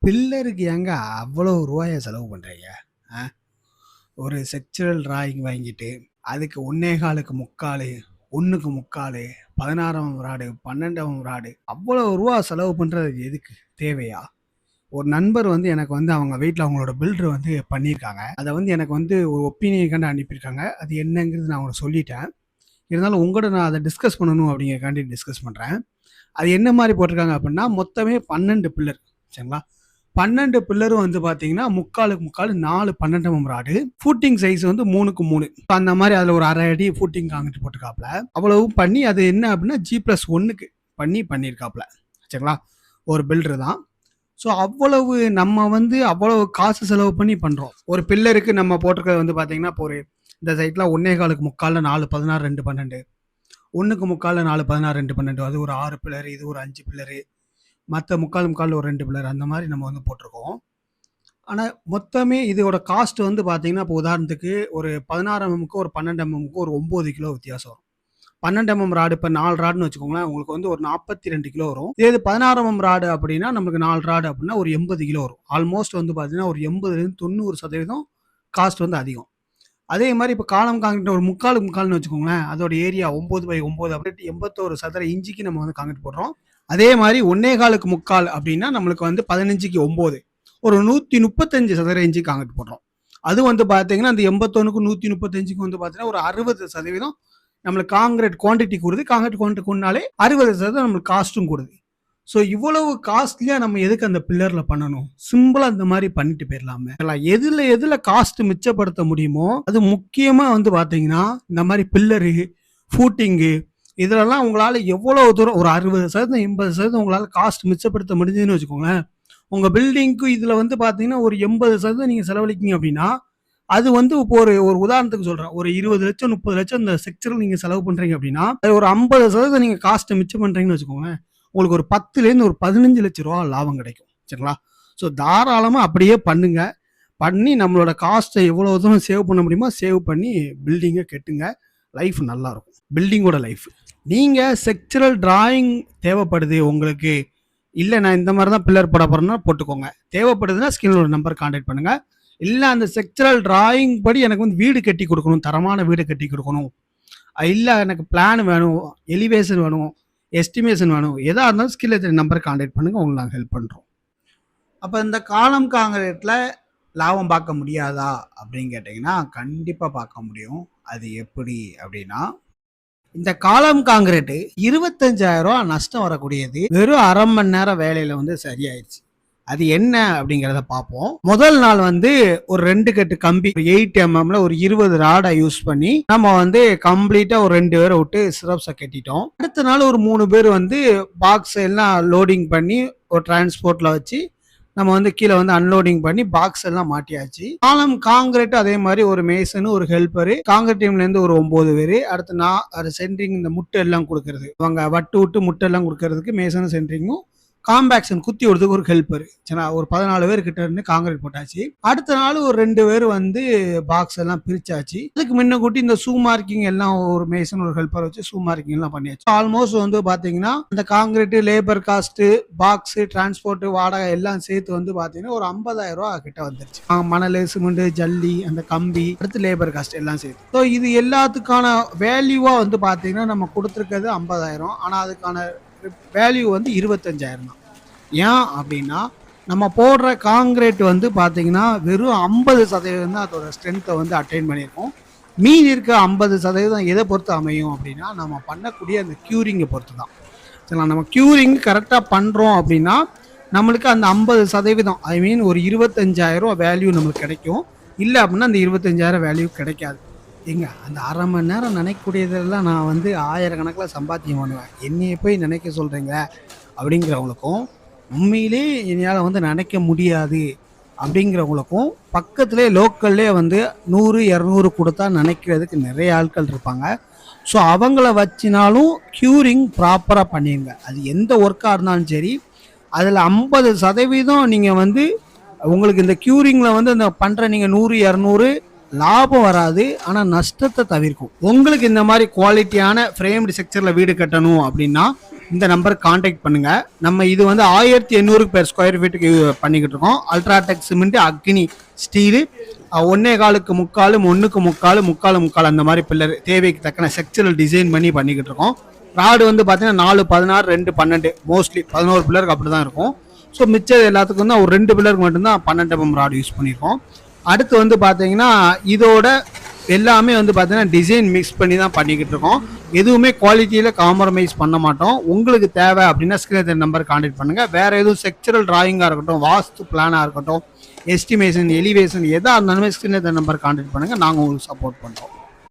பில்லருக்கு ஏங்க அவ்வளோ ரூபாய செலவு பண்றீங்க? அ ஒரு செக்சுரல் டிராயிங் வாங்கிட்டு, அதுக்கு 1 1/4க்கு 3/4, 1க்கு 3/4, 16ஆம் ராடு, 12ஆம் ராடு அவ்வளோ ரூவா செலவு பண்றது எதுக்கு? தேவையா? ஒரு நண்பர் வந்து எனக்கு வந்து அவங்க வீட்ல அவங்களோட பில்டர் வந்து பண்ணியிருக்காங்க. அத வந்து எனக்கு வந்து ஒரு ஒப்பீனியன்க்காண்டி அனுப்பியிருக்காங்க. அது என்னங்கிறது நான் உங்களுக்கு சொல்லிட்டேன். இருந்தாலும் உங்கட்ட நான் அத டிஸ்கஸ் பண்ணணும் அப்படிங்கிறதுக்காண்டி டிஸ்கஸ் பண்றேன். அது என்ன மாரி போட்டிருக்காங்க அப்படின்னா, மொத்தமே 12 பில்லர் சரிங்களா? 12 பில்லரும் வந்து பார்த்தீங்கன்னா, 3/4க்கு 3/4 4 12 எம் ராடு. ஃபூட்டிங் சைஸ் வந்து 3க்கு 3. அந்த மாரி அதில ஒரு 1/2 அடி ஃபூட்டிங் கான்கிரீட் போட்டுருக்காப்ல. அவ்வளவும் பண்ணி அது என்ன அப்படின்னா, G+1க்கு பண்ணியிருக்காப்ல. சரிங்களா? ஒரு பில்டர் தான். ஸோ அவ்வளவு நம்ம வந்து அவ்வளவு காசு செலவு பண்ணி பண்றோம். ஒரு பில்லருக்கு நம்ம போட்டிருக்கிறது வந்து பார்த்தீங்கன்னா, இப்போ ஒரு இந்த சைட்ல 1 1/4க்கு 3/4 4 16 2 12. 1க்கு 3/4 4 16 2 12. அது ஒரு 6 பில்லர், இது ஒரு 5 பில்லரு. மத்த 3/4 ஒரு 2 பில்லர் அந்த மாரி நம்ம வந்து போட்டிருக்கோம். ஆனா மொத்தமே இதோட காஸ்ட் வந்து பார்த்தீங்கன்னா, இப்போ உதாரணத்துக்கு ஒரு 16 எம்எம்க்கு ஒரு 12 எம்எம்க்கு ஒரு 9 கிலோ வித்தியாசம் வரும். 12 எம்எம் ராடு இப்ப 4 ராடுன்னு வச்சுக்கோங்களேன். உங்களுக்கு வந்து ஒரு 42 கிலோ வரும். இதே இது 16 எம்எம் ராடு அப்படின்னா, நமக்கு 4 ராடு அப்படின்னா ஒரு 80 கிலோ வரும். ஆல்மோஸ்ட் வந்து பார்த்தீங்கன்னா, ஒரு 80லேருந்து 90% காஸ்ட் வந்து அதிகம். அதே மாரி இப்ப காலம் கான்கிரீட் ஒரு 3/4க்கு 3/4ன்னு வச்சுக்கோங்களேன். அதோட ஏரியா 9/9 அப்படின்ட்டு 81 சதுர இன்ச்சுக்கு நம்ம வந்து கான்கிரீட் போடுறோம். அதே மாரி 1 1/4க்கு 3/4 அப்படின்னா, நம்மளுக்கு வந்து 15க்கு 9 ஒரு 135 சதுர இன்ச்சு கான்கிரீட் போடுறோம். அது வந்து பார்த்தீங்கன்னா, அந்த 81க்கும் 135க்கும் வந்து பார்த்தீங்கன்னா, ஒரு 60% நம்மளுக்கு கான்கிரீட் குவான்டிட்டி கூடுது. கான்கிரீட் குவான்டிட்டி கூடுனாலே 60% நம்மளுக்கு காஸ்ட்டும் கூடுது. ஸோ இவ்வளவு காஸ்ட்லியா நம்ம எதுக்கு அந்த பில்லர்ல பண்ணணும்? சிம்பிளா இந்த மாரி பண்ணிட்டு போயிரலாமே. எதுல காஸ்ட் மிச்சப்படுத்த முடியுமோ, அது முக்கியமா வந்து பார்த்தீங்கன்னா, இந்த மாரி பில்லரு, ஃபூட்டிங்கு இதுலலாம் உங்களால எவ்வளவு தூரம் ஒரு 60% 80% உங்களால காஸ்ட் மிச்சப்படுத்த முடிஞ்சதுன்னு வச்சுக்கோங்களேன். உங்க பில்டிங்க்கு இதுல வந்து பார்த்தீங்கன்னா, ஒரு 80% நீங்க செலவழிக்கீங்க அப்படின்னா, அது வந்து இப்போ ஒரு ஒரு உதாரணத்துக்கு சொல்றேன். ஒரு 20,00,000 30,00,000 இந்த செக்சருக்கு நீங்க செலவு பண்றீங்க அப்படின்னா, அது ஒரு 50% நீங்க காஸ்ட்ட மிச்சம் பண்றீங்கன்னு வச்சுக்கோங்களேன். உங்களுக்கு ஒரு 10லேருந்து ஒரு 15 லட்சம் ரூபா லாபம் கிடைக்கும். சரிங்களா? ஸோ தாராளமா அப்படியே பண்ணுங்க. பண்ணி நம்மளோட காஸ்ட்ட எவ்வளவு தூரம் சேவ் பண்ண முடியுமோ சேவ் பண்ணி பில்டிங்க கட்டுங்க. லைஃப் நல்லா இருக்கும். பில்டிங்கோட லைஃப். நீங்க செக்சுரல் டிராயிங் தேவைப்படுது உங்களுக்கு. இல்ல நான் இந்த மாரி தான் பில்லர் போட போறேன்னா போட்டுக்கோங்க. தேவைப்படுதுன்னா ஸ்கிரீன்ல ஒரு நம்பர் கான்டாக்ட் பண்ணுங்க. இல்ல அந்த செக்சுரல் டிராயிங் படி எனக்கு வந்து வீடு கட்டி கொடுக்கணும். தரமான வீடு கட்டி கொடுக்கணும். இல்ல எனக்கு பிளான் வேணும், எலிவேஷன் வேணும், எஸ்டிமேஷன் வேணும். எதா இருந்தாலும் ஸ்கில்ல நம்பர் கான்டாக்ட் பண்ணுங்க. உங்களுக்கு நாங்க ஹெல்ப் பண்றோம். அப்ப இந்த காலம் கான்கிரீட்ல லாபம் பார்க்க முடியாதா அப்படின்னு கேட்டீங்கன்னா, கண்டிப்பா பார்க்க முடியும். அது எப்படி அப்படின்னா, இந்த காலம் கான்கிரீட் ரூ. 25,000 நஷ்டம் வரக்கூடியது வெறும் 1/2 மணி நேரம் வேலையில வந்து சரியாயிருச்சு. அது என்ன அப்படிங்கிறத பார்ப்போம். முதல் நாள் வந்து ஒரு 2 கட்டு கம்பி 8 எம்எம்ல ஒரு 20 ராடை யூஸ் பண்ணி நம்ம வந்து கம்ப்ளீட்டா ஒரு 2 பேரை விட்டு சிரப்ஸை கட்டிட்டோம். அடுத்த நாள் ஒரு 3 பேர் வந்து பாக்ஸ் எல்லாம் லோடிங் பண்ணி ஒரு டிரான்ஸ்போர்ட்ல வச்சு நம்ம வந்து கீழே வந்து அன்லோடிங் பண்ணி பாக்ஸ் எல்லாம் மாட்டியாச்சு. காலம் காங்கிரீட் அதே மாதிரி ஒரு மேசனு ஒரு ஹெல்ப்பரு காங்கிரீட் டீம்ல இருந்து ஒரு 9 பேரு. அடுத்து நான் சென்ட்ரிங் இந்த முட்டை எல்லாம் கொடுக்கறது அவங்க வட்டு விட்டு முட்டை எல்லாம் கொடுக்கறதுக்கு மேசனும் சென்ட்ரிங்கும் காம்பாக்ஷன் குத்தி விடுறதுக்கு ஒரு ஹெல்ப்பர். சரி, ஒரு 14 பேர் கிட்ட இருந்து காங்கிரீட் போட்டாச்சு. அடுத்த நாள் ஒரு 2 பேர் வந்து பாக்ஸ் எல்லாம் பிரிச்சாச்சு. அதுக்கு முன்ன கூட்டி இந்த ஷூ மார்க்கிங் எல்லாம் ஒரு மேசன் ஒரு ஹெல்ப்பர் வச்சு ஷூ மார்க்கிங் எல்லாம் பண்ணியாச்சு. ஆல்மோஸ்ட் வந்து பாத்தீங்கன்னா இந்த concrete labour cost box transport வாடகை எல்லாம் சேர்த்து வந்து பாத்தீங்கன்னா ஒரு 50,000 ரூபாய் கிட்ட வந்துருச்சு. மணல் சிமெண்ட் ஜல்லி அந்த கம்பி அடுத்து லேபர் காஸ்ட் எல்லாம் சேர்த்து. ஸோ இது எல்லாத்துக்கான வேல்யூவா வந்து பாத்தீங்கன்னா நம்ம கொடுத்துருக்கிறது 50,000. ஆனா அதுக்கான வேல்யூ வந்து 25,000 தான். ஏன் அப்படின்னா நம்ம போடுற காங்கிரீட் வந்து பார்த்தீங்கன்னா வெறும் 50% தான் அதோட ஸ்ட்ரென்த்தை வந்து அட்டைன் பண்ணியிருக்கோம். மீதி இருக்க 50% எதை பொறுத்து அமையும் அப்படின்னா நம்ம பண்ணக்கூடிய அந்த க்யூரிங்கை பொறுத்து தான். சரிங்களா? நம்ம க்யூரிங் கரெக்டாக பண்ணுறோம் அப்படின்னா நம்மளுக்கு அந்த 50% ஐ மீன் ஒரு 25,000 வேல்யூ நம்மளுக்கு கிடைக்கும். இல்லை அப்படின்னா அந்த 25,000 வேல்யூ கிடைக்காது. ஏங்க அந்த 1/2 மணி நேரம் நினைக்கக்கூடியதெல்லாம் நான் வந்து 1000 கணக்கில் சம்பாத்தியம் பண்ணுவேன். என்னைய போய் நினைக்க சொல்கிறீங்க அப்படிங்கிறவங்களுக்கும் உண்மையிலே என்னால் வந்து நினைக்க முடியாது அப்படிங்கிறவங்களுக்கும் பக்கத்துலேயே லோக்கல்லே வந்து 100 200 கொடுத்தா நினைக்கிறதுக்கு நிறைய ஆட்கள் இருப்பாங்க. ஸோ அவங்கள வச்சினாலும் க்யூரிங் ப்ராப்பராக பண்ணிடுங்க. அது எந்த ஒர்க்காக இருந்தாலும் சரி அதில் 50% நீங்கள் வந்து உங்களுக்கு இந்த க்யூரிங்கில் வந்து இந்த பண்ணுற நீங்கள் 100 200 லாபம் வராது, ஆனால் நஷ்டத்தை தவிர்க்கும். உங்களுக்கு இந்த மாதிரி குவாலிட்டியான ஃப்ரேம்டு ஸ்ட்ரக்சரில் வீடு கட்டணும் அப்படின்னா இந்த நம்பருக்கு காண்டாக்ட் பண்ணுங்க. நம்ம இது வந்து 1800 பெர் ஸ்கொயர் ஃபீட்டுக்கு பண்ணிக்கிட்டு இருக்கோம். அல்ட்ராடெக் சிமெண்ட், அக்னி ஸ்டீலு, 1.25 முக்கால், 1க்கு முக்கால், முக்கால் முக்கால் அந்த மாதிரி பில்லர் தேவைக்கு தக்கன ஸ்ட்ரக்சரல் டிசைன் பண்ணி பண்ணிக்கிட்டு இருக்கோம். ராடு வந்து பார்த்தீங்கன்னா 4, 16, 2, 12 மோஸ்ட்லி 11 பில்லருக்கு அப்படி தான் இருக்கும். ஸோ மிச்சம் எல்லாத்துக்கும் தான் ஒரு 2 பில்லருக்கு மட்டும்தான் 12 mm ராடு யூஸ் பண்ணியிருக்கோம். அடுத்து வந்து பார்த்தீங்கன்னா இதோட எல்லாமே வந்து பார்த்தீங்கன்னா டிசைன் மிக்ஸ் பண்ணி தான் பண்ணிக்கிட்டு இருக்கோம். எதுவுமே குவாலிட்டியில் காம்ப்ரமைஸ் பண்ண மாட்டோம். உங்களுக்கு தேவை அப்படின்னா ஸ்க்ரீன் நம்பர் கான்டாக்ட் பண்ணுங்கள். வேறு எதுவும் ஸ்ட்ரக்சரல் டிராயிங்காக இருக்கட்டும், வாஸ்து பிளானாக இருக்கட்டும், எஸ்டிமேஷன், எலிவேஷன் எதாக இருந்தாலுமே ஸ்க்ரீன் நம்பர் கான்டாக்ட் பண்ணுங்கள். நாங்கள் உங்களுக்கு சப்போர்ட் பண்ணுறோம்.